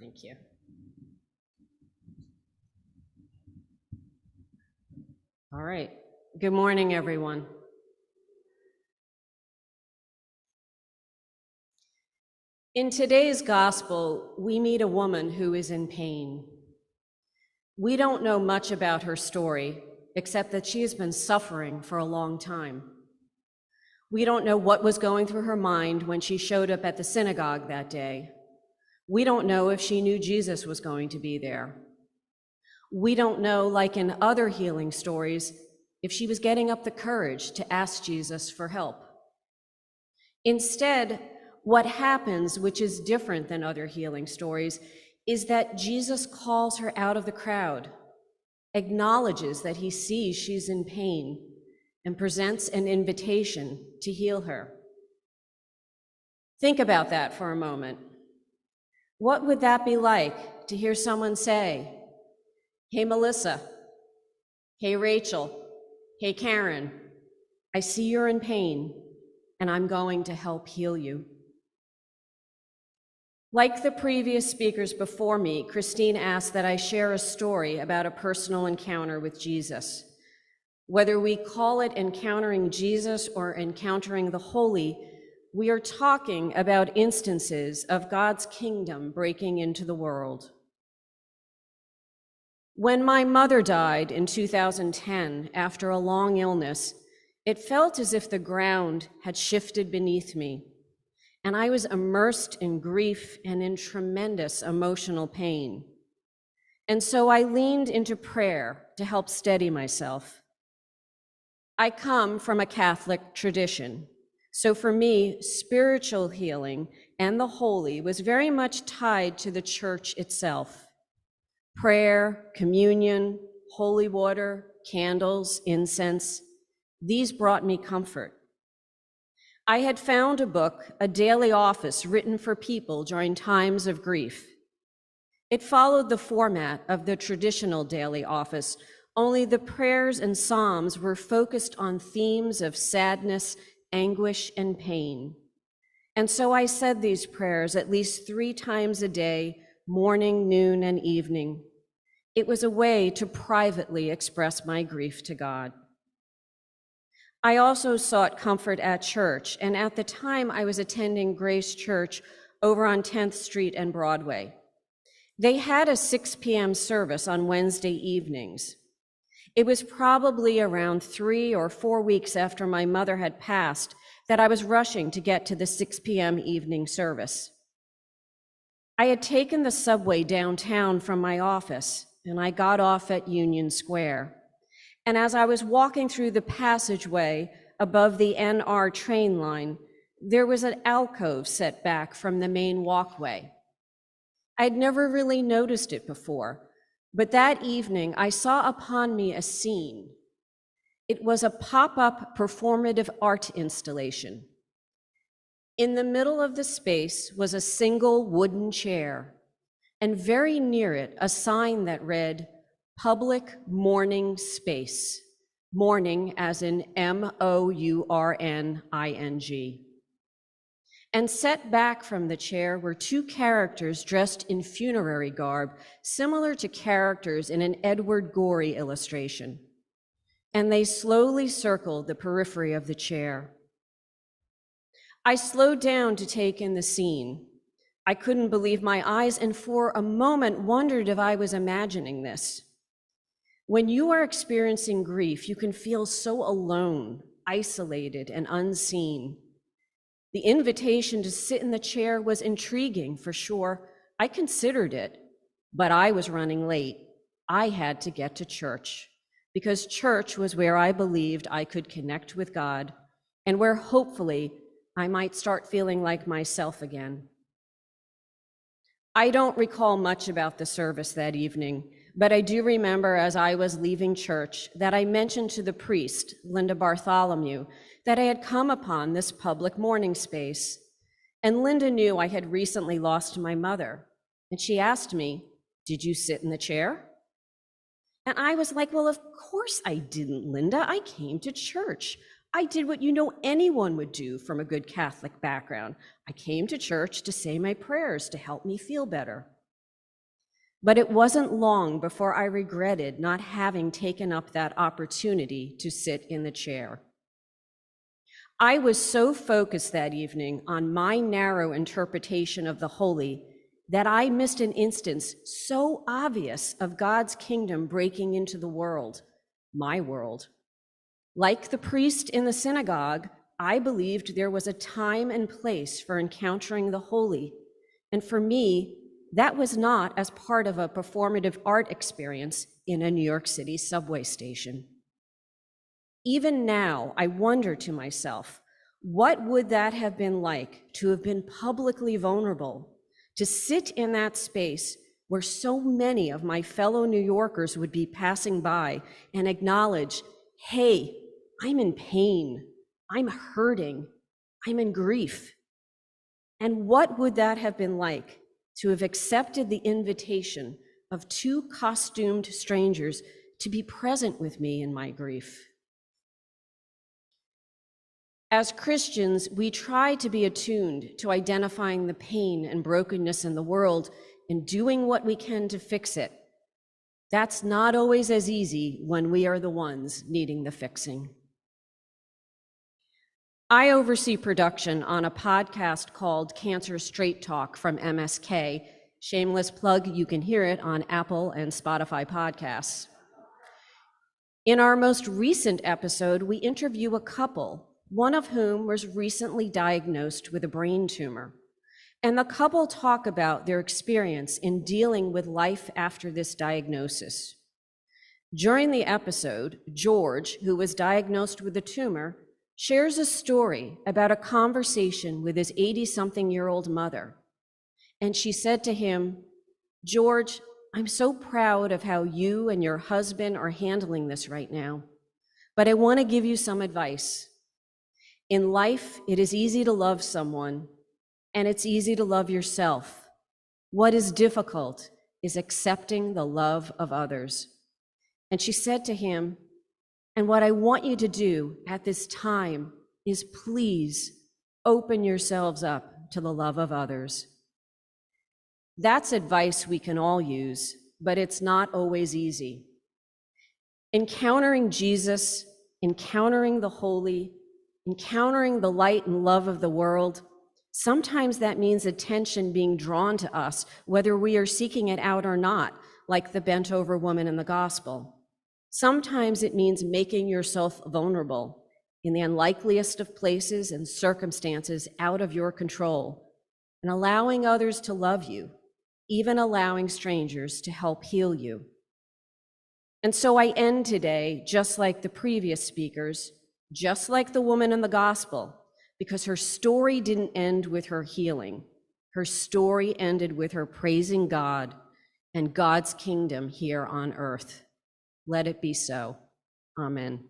Thank you. All right. Good morning, everyone. In today's gospel, we meet a woman who is in pain. We don't know much about her story, except that she has been suffering for a long time. We don't know what was going through her mind when she showed up at the synagogue that day. We don't know if she knew Jesus was going to be there. We don't know, like in other healing stories, if she was getting up the courage to ask Jesus for help. Instead, what happens, which is different than other healing stories, is that Jesus calls her out of the crowd, acknowledges that he sees she's in pain, and presents an invitation to heal her. Think about that for a moment. What would that be like to hear someone say, "Hey, Melissa. Hey, Rachel. Hey, Karen. I see you're in pain, and I'm going to help heal you." Like the previous speakers before me, Christine asked that I share a story about a personal encounter with Jesus. Whether we call it encountering Jesus or encountering the holy, we are talking about instances of God's kingdom breaking into the world. When my mother died in 2010 after a long illness, it felt as if the ground had shifted beneath me, and I was immersed in grief and in tremendous emotional pain. And so I leaned into prayer to help steady myself. I come from a Catholic tradition, so for me, spiritual healing and the holy was very much tied to the church itself. Prayer, communion, holy water, candles, incense, these brought me comfort. I had found a book, A Daily Office, written for people during times of grief. It followed the format of the traditional daily office, only the prayers and psalms were focused on themes of sadness, anguish, and pain. And so I said these prayers at least 3 times a day, morning, noon, and evening. It was a way to privately express my grief to God. I also sought comfort at church, and at the time I was attending Grace Church over on 10th Street and Broadway. They had a 6 p.m. service on Wednesday evenings. It was probably around 3 or 4 weeks after my mother had passed that I was rushing to get to the 6 p.m. evening service. I had taken the subway downtown from my office, and I got off at Union Square. And as I was walking through the passageway above the NR train line, there was an alcove set back from the main walkway. I'd never really noticed it before, but that evening I saw upon me a scene. It was a pop-up performative art installation. In the middle of the space was a single wooden chair, and very near it, a sign that read, "Public Mourning Space," mourning as in MOURNING. And set back from the chair were 2 characters dressed in funerary garb, similar to characters in an Edward Gorey illustration. And they slowly circled the periphery of the chair. I slowed down to take in the scene. I couldn't believe my eyes, and for a moment wondered if I was imagining this. When you are experiencing grief, you can feel so alone, isolated, and unseen. The invitation to sit in the chair was intriguing, for sure. I considered it, but I was running late. I had to get to church, because church was where I believed I could connect with God, and where hopefully I might start feeling like myself again. I don't recall much about the service that evening, but I do remember as I was leaving church that I mentioned to the priest, Linda Bartholomew, that I had come upon this public mourning space. And Linda knew I had recently lost my mother. And she asked me, "Did you sit in the chair?" And I was like, "Well, of course I didn't, Linda. I came to church. I did what anyone would do from a good Catholic background. I came to church to say my prayers to help me feel better." But it wasn't long before I regretted not having taken up that opportunity to sit in the chair. I was so focused that evening on my narrow interpretation of the holy that I missed an instance so obvious of God's kingdom breaking into the world, my world. Like the priest in the synagogue, I believed there was a time and place for encountering the holy, and for me, that was not as part of a performative art experience in a New York City subway station. Even now, I wonder to myself, what would that have been like to have been publicly vulnerable, to sit in that space where so many of my fellow New Yorkers would be passing by and acknowledge, hey, I'm in pain, I'm hurting, I'm in grief. And what would that have been like to have accepted the invitation of two costumed strangers to be present with me in my grief? As Christians, we try to be attuned to identifying the pain and brokenness in the world and doing what we can to fix it. That's not always as easy when we are the ones needing the fixing. I oversee production on a podcast called Cancer Straight Talk from MSK. Shameless plug, you can hear it on Apple and Spotify podcasts. In our most recent episode, we interview a couple, one of whom was recently diagnosed with a brain tumor. And the couple talk about their experience in dealing with life after this diagnosis. During the episode, George, who was diagnosed with a tumor, shares a story about a conversation with his 80-something-year-old mother. And she said to him, "George, I'm so proud of how you and your husband are handling this right now, but I want to give you some advice. In life, it is easy to love someone, and it's easy to love yourself. What is difficult is accepting the love of others." And she said to him, "And what I want you to do at this time is please open yourselves up to the love of others." That's advice we can all use, but it's not always easy. Encountering Jesus, encountering the holy, encountering the light and love of the world, sometimes that means attention being drawn to us, whether we are seeking it out or not, like the bent-over woman in the gospel. Sometimes it means making yourself vulnerable in the unlikeliest of places and circumstances out of your control, and allowing others to love you, even allowing strangers to help heal you. And so I end today just like the previous speakers, just like the woman in the gospel, because her story didn't end with her healing. Her story ended with her praising God and God's kingdom here on earth. Let it be so. Amen.